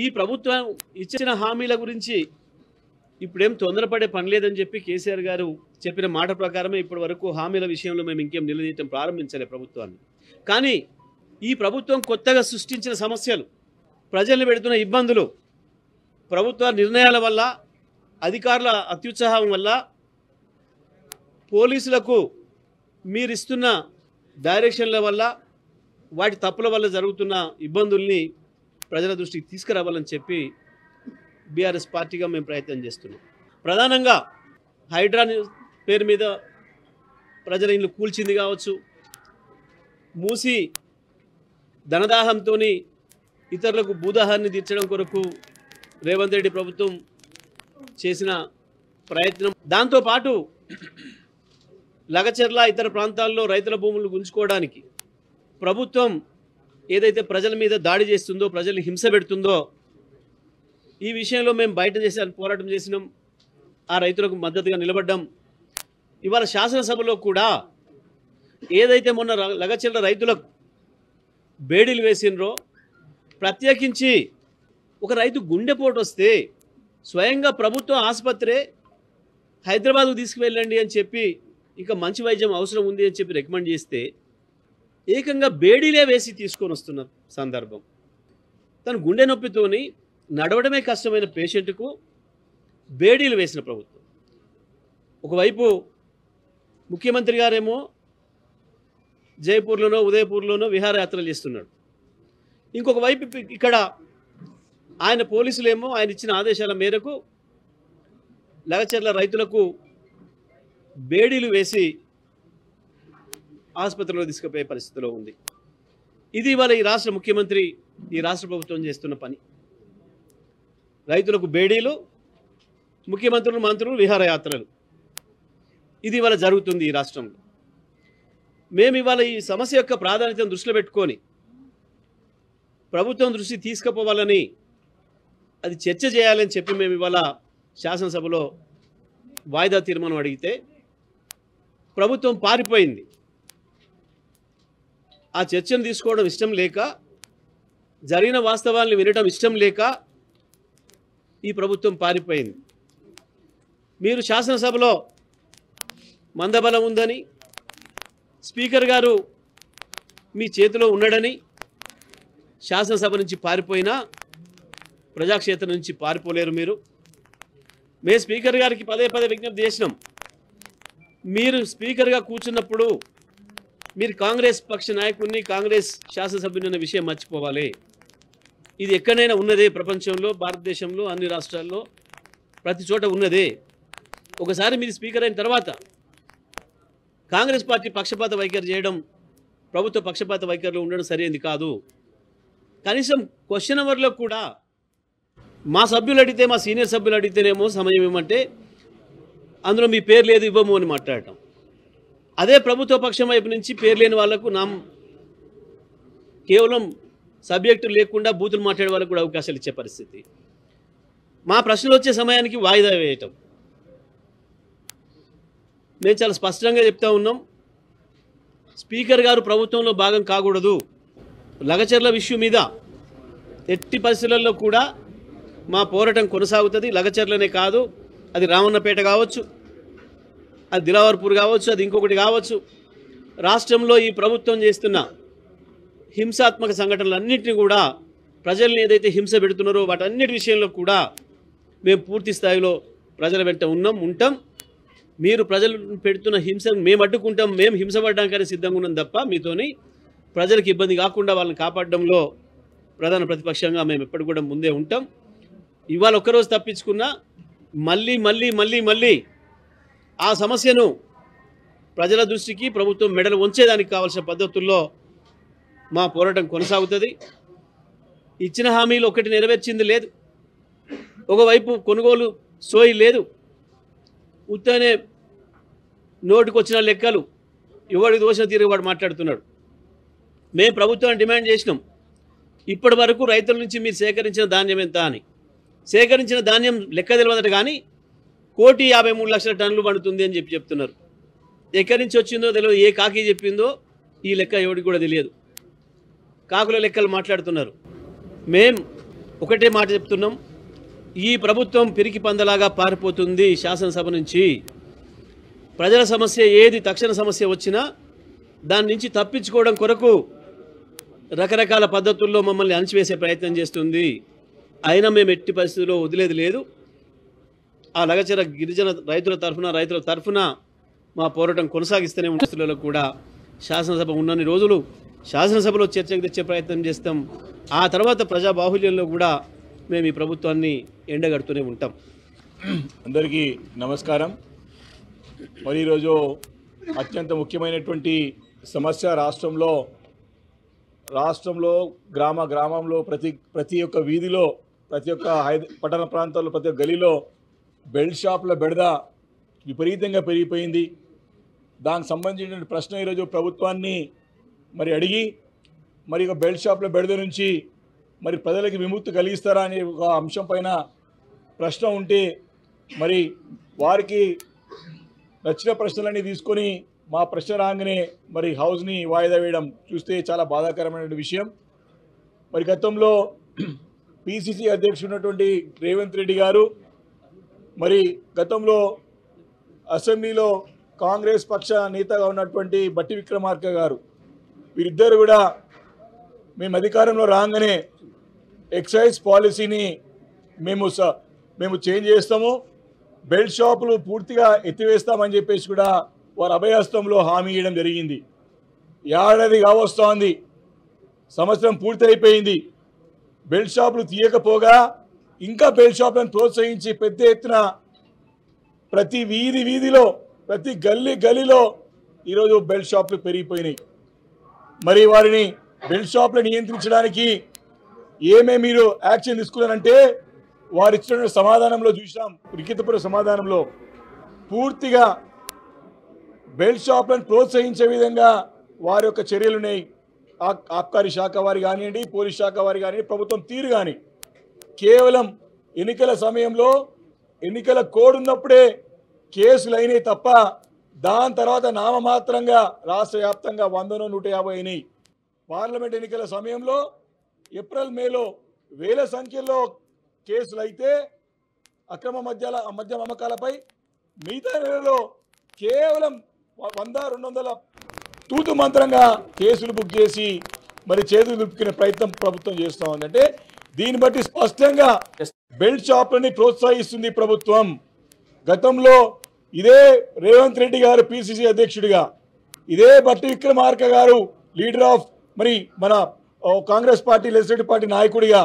ఈ ప్రభుత్వం ఇచ్చిన హామీల గురించి ఇప్పుడేం తొందరపడే పని లేదని చెప్పి కేసీఆర్ గారు చెప్పిన మాట ప్రకారమే ఇప్పటి వరకు హామీల విషయంలో మేము ఇంకేం నిలదీయటం ప్రారంభించలే ప్రభుత్వాన్ని. కానీ ఈ ప్రభుత్వం కొత్తగా సృష్టించిన సమస్యలు, ప్రజల్ని పెడుతున్న ఇబ్బందులు, ప్రభుత్వ నిర్ణయాల వల్ల, అధికారుల అత్యుత్సాహం వల్ల, పోలీసులకు మీరిస్తున్న డైరెక్షన్ల వల్ల, వాటి తప్పుల వల్ల జరుగుతున్న ఇబ్బందుల్ని ప్రజల దృష్టికి తీసుకురావాలని చెప్పి బీఆర్ఎస్ పార్టీగా మేము ప్రయత్నం చేస్తున్నాం. ప్రధానంగా హైడ్రా పేరు మీద ప్రజల ఇల్లు కూల్చింది కావచ్చు, మూసి ధనదాహంతో ఇతరులకు భూదాహాన్ని తీర్చడం కొరకు రేవంత్ రెడ్డి ప్రభుత్వం చేసిన ప్రయత్నం, దాంతోపాటు లగచర్ల ఇతర ప్రాంతాల్లో రైతుల భూములు గుంజుకోవడానికి ప్రభుత్వం ఏదైతే ప్రజల మీద దాడి చేస్తుందో, ప్రజల్ని హింస పెడుతుందో, ఈ విషయంలో మేము బయట పోరాటం చేసినాం. ఆ రైతులకు మద్దతుగా నిలబడ్డాం. ఇవాళ శాసనసభలో కూడా ఏదైతే మొన్న లగచర్ల రైతులకు బేడీలు వేసినరో, ప్రత్యేకించి ఒక రైతు గుండెపోటు వస్తే స్వయంగా ప్రభుత్వ ఆసుపత్రి హైదరాబాద్కు తీసుకువెళ్ళండి అని చెప్పి, ఇంకా మంచి వైద్యం అవసరం ఉంది అని చెప్పి రికమెండ్ చేస్తే ఏకంగా బేడీలే వేసి తీసుకొని వస్తున్న సందర్భం. తను గుండె నొప్పితోని నడవడమే కష్టమైన పేషెంట్కు బేడీలు వేసిన ప్రభుత్వం. ఒకవైపు ముఖ్యమంత్రి గారేమో జైపూర్లోనో ఉదయపూర్లోనో విహారయాత్రలు చేస్తున్నాడు. ఇంకొక వైపు ఇక్కడ ఆయన పోలీసులేమో ఆయన ఇచ్చిన ఆదేశాల మేరకు లగచర్ల రైతులకు బేడీలు వేసి ఆసుపత్రిలో తీసుకుపోయే పరిస్థితిలో ఉంది. ఇది ఇవాళ ఈ రాష్ట్ర ముఖ్యమంత్రి, ఈ రాష్ట్ర ప్రభుత్వం చేస్తున్న పని. రైతులకు బేడీలు, ముఖ్యమంత్రులు, మంత్రులు విహారయాత్రలు, ఇది ఇవాళ జరుగుతుంది ఈ రాష్ట్రంలో. మేము ఇవాళ ఈ సమస్య యొక్క ప్రాధాన్యతను దృష్టిలో పెట్టుకొని ప్రభుత్వం దృష్టి తీసుకుపోవాలని, అది చర్చ చేయాలని చెప్పి మేము ఇవాళ శాసనసభలో వాయిదా తీర్మానం అడిగితే ప్రభుత్వం పారిపోయింది. ఆ చర్చను తీసుకోవడం ఇష్టం లేక, జరిగిన వాస్తవాలను వినడం ఇష్టం లేక ఈ ప్రభుత్వం పారిపోయింది. మీరు శాసనసభలో మందబలం ఉందని, స్పీకర్ గారు మీ చేతిలో ఉన్నాడని శాసనసభ నుంచి పారిపోయినా ప్రజాక్షేత్రం నుంచి పారిపోలేరు మీరు. మేము స్పీకర్ గారికి పదే పదే విజ్ఞప్తి చేసినాం. మీరు స్పీకర్గా కూర్చున్నప్పుడు మీరు కాంగ్రెస్ పక్ష నాయకుడిని, కాంగ్రెస్ శాసనసభ్యుని అనే విషయం మర్చిపోవాలి. ఇది ఎక్కడైనా ఉన్నదే, ప్రపంచంలో, భారతదేశంలో, అన్ని రాష్ట్రాల్లో ప్రతి చోట ఉన్నదే. ఒకసారి మీరు స్పీకర్ అయిన తర్వాత కాంగ్రెస్ పార్టీ పక్షపాత వైఖరి చేయడం, ప్రభుత్వ పక్షపాత వైఖరిలో ఉండడం సరైనది కాదు. కనీసం క్వశ్చన్ అవర్లో కూడా మా సభ్యులు అడిగితే, మా సీనియర్ సభ్యులు అడిగితేనేమో సమయం ఇవ్వమంటే అందులో మీ పేరు లేదు, ఇవ్వము అని మాట్లాడటం. అదే ప్రభుత్వ పక్షం వైపు నుంచి పేరు లేని వాళ్లకు కేవలం సబ్జెక్టు లేకుండా బూతులు మాట్లాడే వాళ్ళకు కూడా అవకాశాలు ఇచ్చే పరిస్థితి. మా ప్రశ్నలు వచ్చే సమయానికి వాయిదా వేయటం. మేము చాలా స్పష్టంగా చెప్తా ఉన్నాం, స్పీకర్ గారు ప్రభుత్వంలో భాగం కాకూడదు. లగచర్ల విషయం మీద ఎట్టి పరిస్థితులలో కూడా మా పోరాటం కొనసాగుతుంది. లగచర్లనే కాదు, అది రామన్నపేట కావచ్చు, అది దిలావర్పూర్ కావచ్చు, అది ఇంకొకటి కావచ్చు. రాష్ట్రంలో ఈ ప్రభుత్వం చేస్తున్న హింసాత్మక సంఘటనలన్నింటినీ కూడా, ప్రజల్ని ఏదైతే హింస పెడుతున్నారో వాటన్నిటి విషయంలో కూడా మేము పూర్తి స్థాయిలో ప్రజల వెంట ఉంటాం. మీరు ప్రజలు పెడుతున్న హింసను మేము అడ్డుకుంటాం, మేము హింసపడడానికనే సిద్ధంగా ఉన్నాం తప్ప మీతోని ప్రజలకు ఇబ్బంది కాకుండా వాళ్ళని కాపాడడంలో ప్రధాన ప్రతిపక్షంగా మేము ఎప్పటికి కూడా ముందే ఉంటాం. ఇవాళ ఒక్కరోజు తప్పించుకున్నా మళ్ళీ మళ్ళీ మళ్ళీ మళ్ళీ ఆ సమస్యను ప్రజల దృష్టికి ప్రభుత్వం మెడలు ఉంచేదానికి కావాల్సిన పద్ధతుల్లో మా పోరాటం కొనసాగుతుంది. ఇచ్చిన హామీలు ఒకటి నెరవేర్చింది లేదు. ఒకవైపు కొనుగోలు సోయి లేదు. ఉత్తనే నోటికొచ్చిన లెక్కలు ఎవరికి దోషం తీరుగా మాట్లాడుతున్నాడు. మేము ప్రభుత్వాన్ని డిమాండ్ చేసినాం, ఇప్పటి వరకు రైతుల నుంచి మీరు సేకరించిన ధాన్యం ఎంత అని. సేకరించిన ధాన్యం లెక్క తెలియదట, కానీ 1,53,00,000 టన్నులు పండుతుంది అని చెప్తున్నారు. ఎక్కడి నుంచి వచ్చిందో తెలియదు, ఏ కాకి చెప్పిందో ఈ లెక్క ఎవరికి కూడా తెలియదు. కాకుల లెక్కలు మాట్లాడుతున్నారు. మేం ఒకటే మాట చెప్తున్నాం, ఈ ప్రభుత్వం పిరికి పందలాగా పారిపోతుంది శాసనసభ నుంచి. ప్రజల సమస్య ఏది తక్షణ సమస్య వచ్చినా దాని నుంచి తప్పించుకోవడం కొరకు రకరకాల పద్ధతుల్లో మమ్మల్ని అణచివేసే ప్రయత్నం చేస్తుంది. అయినా మేము ఎట్టి పరిస్థితుల్లో వదిలేది లేదు. ఆ లగచర గిరిజన రైతుల తరఫున మా పోరాటం కొనసాగిస్తూనే పరిస్థితులలో కూడా శాసనసభ ఉన్నన్ని రోజులు శాసనసభలో చర్చకు తెచ్చే ప్రయత్నం చేస్తాం. ఆ తర్వాత ప్రజా బాహుల్యంలో కూడా మేము ఈ ప్రభుత్వాన్ని ఎండగడుతూనే ఉంటాం. అందరికీ నమస్కారం. మరి ఈరోజు అత్యంత ముఖ్యమైనటువంటి సమస్య రాష్ట్రంలో గ్రామంలో ప్రతి ఒక్క వీధిలో, ప్రతి ఒక్క పట్టణ ప్రాంతాల్లో, ప్రతి ఒక్క గలీలో బెల్ట్ షాపుల బెడద విపరీతంగా పెరిగిపోయింది. దానికి సంబంధించిన ప్రశ్న ఈరోజు ప్రభుత్వాన్ని మరి అడిగి, మరి ఒక బెల్ట్ షాపుల బెడద నుంచి మరి ప్రజలకి విముక్తి కలిగిస్తారా అనే ఒక అంశం పైన ప్రశ్న ఉంటే, మరి వారికి నచ్చిన ప్రశ్నలన్నీ తీసుకొని మా ప్రశ్న రాగానే మరి హౌస్ని వాయిదా వేయడం చూస్తే చాలా బాధాకరమైన విషయం. మరి గతంలో పిసిసి అధ్యక్షుడు రేవంత్ రెడ్డి గారు, మరి గతంలో అసెంబ్లీలో కాంగ్రెస్ పక్ష నేతగా ఉన్నటువంటి బట్టి విక్రమార్క గారు, వీరిద్దరు కూడా మేము అధికారంలో రాగానే ఎక్సైజ్ పాలసీని మేము చేంజ్ చేస్తాము, బెల్ట్ షాపులు పూర్తిగా ఎత్తివేస్తామని చెప్పేసి కూడా వారు అభయహస్తంలో హామీ ఇవ్వడం జరిగింది. ఏడాది కావస్తోంది, సంవత్సరం పూర్తి అయిపోయింది. బెల్ట్ షాపులు తీయకపోగా ఇంకా బెల్ట్ షాపులను ప్రోత్సహించి పెద్ద ఎత్తున ప్రతి వీధిలో, ప్రతి గల్లీలో ఈరోజు బెల్ట్ షాపులు పెరిగిపోయినాయి. మరి వారిని బెల్ట్ షాపులు నియంత్రించడానికి ఏమేమి మీరు యాక్షన్ తీసుకున్నారంటే, వారు ఇచ్చిన సమాధానంలో చూసాం, లిఖితపూర్వక సమాధానంలో పూర్తిగా బెల్ట్ షాపులను ప్రోత్సహించే విధంగా వారి యొక్క చర్యలున్నాయి. ఆబ్కారీ శాఖ వారి కానివ్వండి, పోలీస్ శాఖ వారి కానివ్వండి, ప్రభుత్వం తీరు కానీ కేవలం ఎన్నికల సమయంలో ఎన్నికల కోడ్ ఉన్నప్పుడే కేసులు అయినాయి తప్ప దాని తర్వాత నామమాత్రంగా రాష్ట్ర వ్యాప్తంగా 100-150 అయినాయి. పార్లమెంట్ ఎన్నికల సమయంలో ఏప్రిల్ మేలో వేల సంఖ్యలో కేసులు అయితే అక్రమ మద్యం అమ్మకాలపై, మిగతా నెలలో కేవలం 100-200 తూతు మంత్రంగా కేసులు బుక్ చేసి మరి చేతులు దులుపుకునే ప్రయత్నం ప్రభుత్వం చేస్తూ ఉందంటే, దీన్ని బట్టి స్పష్టంగా బెల్ట్ షాపులని ప్రోత్సహిస్తుంది ప్రభుత్వం. గతంలో ఇదే రేవంత్ రెడ్డి గారు పిసిసి అధ్యక్షుడిగా, ఇదే బట్టి విక్రమార్క గారు లీడర్ ఆఫ్ మరి మన కాంగ్రెస్ పార్టీ లెజిస్లేటివ్ పార్టీ నాయకుడిగా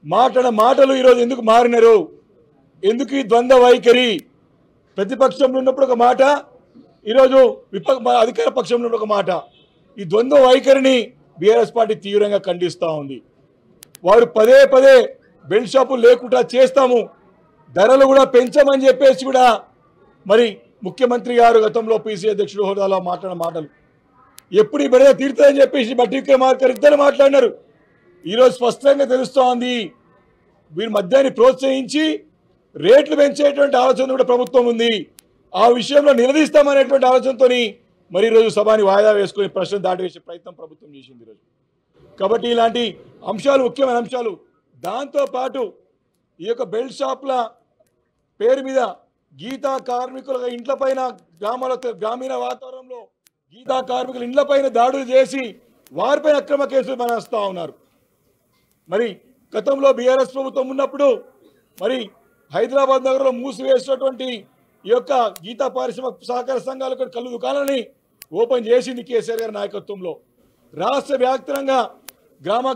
మాట్లాడిన మాటలు ఈరోజు ఎందుకు మారినారు? ఎందుకు ఈ ద్వంద్వ వైఖరి? ప్రతిపక్షంలో ఉన్నప్పుడు ఒక మాట, ఈరోజు అధికార పక్షంలో ఒక మాట. ఈ ద్వంద్వ వైఖరిని బీఆర్ఎస్ పార్టీ తీవ్రంగా ఖండిస్తూ ఉంది. వారు పదే బెల్ట్ షాపులు లేకుండా చేస్తాము, ధరలు కూడా పెంచమని చెప్పేసి కూడా మరి ముఖ్యమంత్రి గారు గతంలో పిసిసి అధ్యక్షుడు హోదాలో మాట్లాడిన మాటలు ఎప్పుడు ఈ బెడద తీరుతుందని చెప్పేసి బట్టి విక్రమార్క ఇద్దరు మాట్లాడినారు. ఈరోజు స్పష్టంగా తెలుస్తోంది, వీరి మద్యాన్ని ప్రోత్సహించి రేట్లు పెంచేటువంటి ఆలోచన కూడా ప్రభుత్వం ఉంది. ఆ విషయంలో నిలదీస్తామనేటువంటి ఆలోచనతో మరి ఈరోజు సభని వాయిదా వేసుకుని ప్రశ్న దాటివేసే ప్రయత్నం ప్రభుత్వం చేసింది ఈరోజు. కాబట్టి ఇలాంటి అంశాలు ముఖ్యమైన అంశాలు. దాంతోపాటు ఈ యొక్క బెల్ట్ షాప్ల పేరు మీద గీతా కార్మికుల ఇండ్ల పైన గ్రామీణ వాతావరణంలో గీతా కార్మికుల ఇండ్ల పైన దాడులు చేసి వారిపై అక్రమ కేసులు బనాయిస్తూ ఉన్నారు. మరి గతంలో బీఆర్ఎస్ ప్రభుత్వం ఉన్నప్పుడు మరి హైదరాబాద్ నగరంలో మూసివేసినటువంటి ఈ యొక్క గీతా పారిశ్రామిక సహకార సంఘాల కళ్ళు దుకాణాలని ఓపెన్ చేసింది కేసీఆర్ గారి నాయకత్వంలో. రాష్ట్ర వ్యాప్తంగా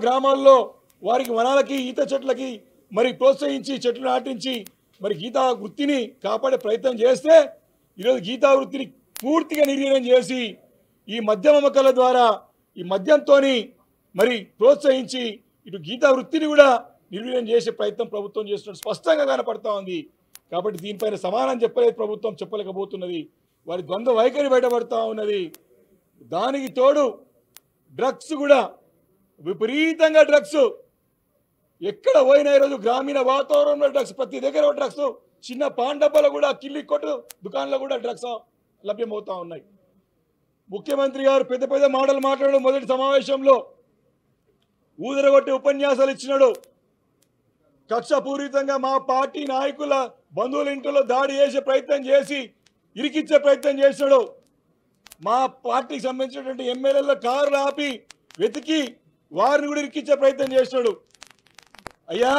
గ్రామాల్లో వారికి వనాలకి, ఈత చెట్లకి మరి ప్రోత్సహించి చెట్లు నాటించి మరి గీతా వృత్తిని కాపాడే ప్రయత్నం చేస్తే, ఈరోజు గీతా వృత్తిని పూర్తిగా నిర్వీర్యం చేసి ఈ మద్యం అమ్మకాల ద్వారా ఈ మద్యంతో మరి ప్రోత్సహించి ఇటు గీతా వృత్తిని కూడా నిర్వీర్యం చేసే ప్రయత్నం ప్రభుత్వం చేస్తున్నట్టు స్పష్టంగా కనపడతా ఉంది. కాబట్టి దీనిపైన సమాధానం చెప్పలేదు ప్రభుత్వం, చెప్పలేకపోతున్నది. వారి ద్వంద్వ వైఖరి బయటపడతా ఉన్నది. దానికి తోడు డ్రగ్స్ కూడా విపరీతంగా డ్రగ్స్ ఎక్కడ పోయినా ఈరోజు గ్రామీణ వాతావరణంలో డ్రగ్స్, ప్రతి దగ్గర డ్రగ్స్, చిన్న పాన్ డబ్బాలో కూడా, కిల్లి కొట్టు దుకాణంలో కూడా డ్రగ్స్ లభ్యమవుతా ఉన్నాయి. ముఖ్యమంత్రి గారు పెద్ద మాటలు మాట్లాడడం మొదటి సమావేశంలో ఊదరగొట్టి ఉపన్యాసాలు ఇచ్చినాడు. కక్షపూరితంగా మా పార్టీ నాయకుల బంధువుల ఇంట్లో దాడి చేసే ప్రయత్నం చేసి ఇరికిచ్చే ప్రయత్నం చేశాడు. మా పార్టీకి సంబంధించినటువంటి ఎమ్మెల్యేల కారులు ఆపి వెతికి వారిని కూడా ఇరికిచ్చే ప్రయత్నం చేశాడు. అయ్యా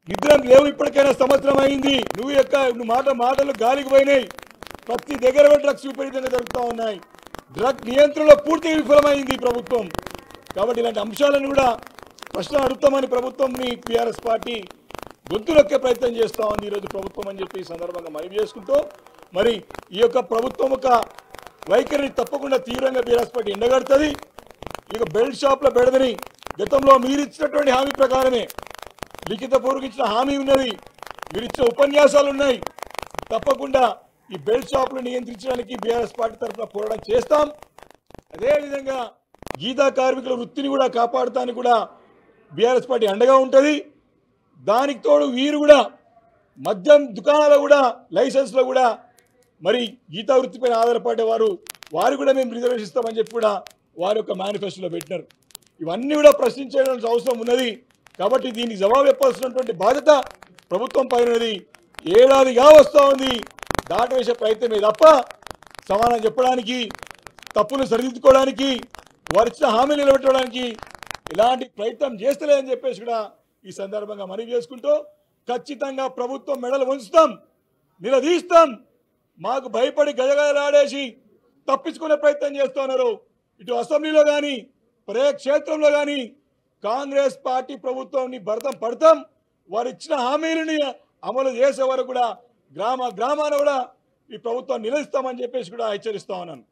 నిద్ర లేవు, ఇప్పటికైనా సంవత్సరం అయింది. నువ్వు మాటలు గాలికి పోయినాయి. ప్రతి దగ్గర డ్రగ్స్ విపరీతంగా జరుగుతూ ఉన్నాయి. డ్రగ్ నియంత్రణలో పూర్తిగా విఫలమైంది ప్రభుత్వం. కాబట్టి ఇలాంటి అంశాలను కూడా ప్రశ్న అడుగుతామని ప్రభుత్వంని టీఆర్ఎస్ పార్టీ గొంతు నొక్కే ప్రయత్నం చేస్తూ ఉంది ఈరోజు ప్రభుత్వం అని చెప్పి ఈ సందర్భంగా మనవి చేసుకుంటూ, మరి ఈ యొక్క ప్రభుత్వం ఒక వైఖరిని తప్పకుండా తీవ్రంగా టీఆర్ఎస్ పార్టీ ఎండగడుతుంది. ఇక బెల్ట్ షాప్ల బెడదని గతంలో మీరు ఇచ్చినటువంటి హామీ ప్రకారమే లిఖితపూర్వక ఇచ్చిన హామీ ఉన్నది, మీరు ఇచ్చిన ఉపన్యాసాలు ఉన్నాయి. తప్పకుండా ఈ బెల్ట్ షాపులు నియంత్రించడానికి బీఆర్ఎస్ పార్టీ తరఫున పోరాటం చేస్తాం. అదేవిధంగా గీతా కార్మికుల వృత్తిని కూడా కాపాడటానికి కూడా బీఆర్ఎస్ పార్టీ అండగా ఉంటుంది. దానికి తోడు వీరు కూడా మద్యం దుకాణాలు కూడా లైసెన్స్లో కూడా మరి గీతా వృత్తిపైన ఆధారపడే వారు కూడా మేము రిజర్వేషన్ ఇస్తామని చెప్పి కూడా వారి యొక్క మేనిఫెస్టోలో పెట్టినారు. ఇవన్నీ కూడా ప్రశ్నించాల్సిన అవసరం ఉన్నది. కాబట్టి దీనికి జవాబు చెప్పాల్సినటువంటి బాధ్యత ప్రభుత్వం పైనది. ఏడాదిగా వస్తూ ఉంది, దాటవేసే ప్రయత్నమే తప్ప సమాధానం చెప్పడానికి, తప్పులు సరిదిద్దుకోవడానికి, వారు ఇచ్చిన హామీలు నిలబెట్టడానికి ఇలాంటి ప్రయత్నం చేస్తలేదని చెప్పేసి కూడా ఈ సందర్భంగా మనవి చేసుకుంటూ, ఖచ్చితంగా ప్రభుత్వం మెడలు వంచుతాం, నిలదీస్తాం. మాకు భయపడి గజగజలాడేసి తప్పించుకునే ప్రయత్నం చేస్తున్నారు. ఇటు అసెంబ్లీలో కానీ ప్రజాక్షేత్రంలో కానీ కాంగ్రెస్ పార్టీ ప్రభుత్వాన్ని భరతం పడతాం. వారు ఇచ్చిన హామీలని అమలు చేసే వరకు కూడా గ్రామాన కూడా ఈ ప్రభుత్వాన్ని నిలదీస్తామని చెప్పేసి కూడా హెచ్చరిస్తా ఉన్నాను.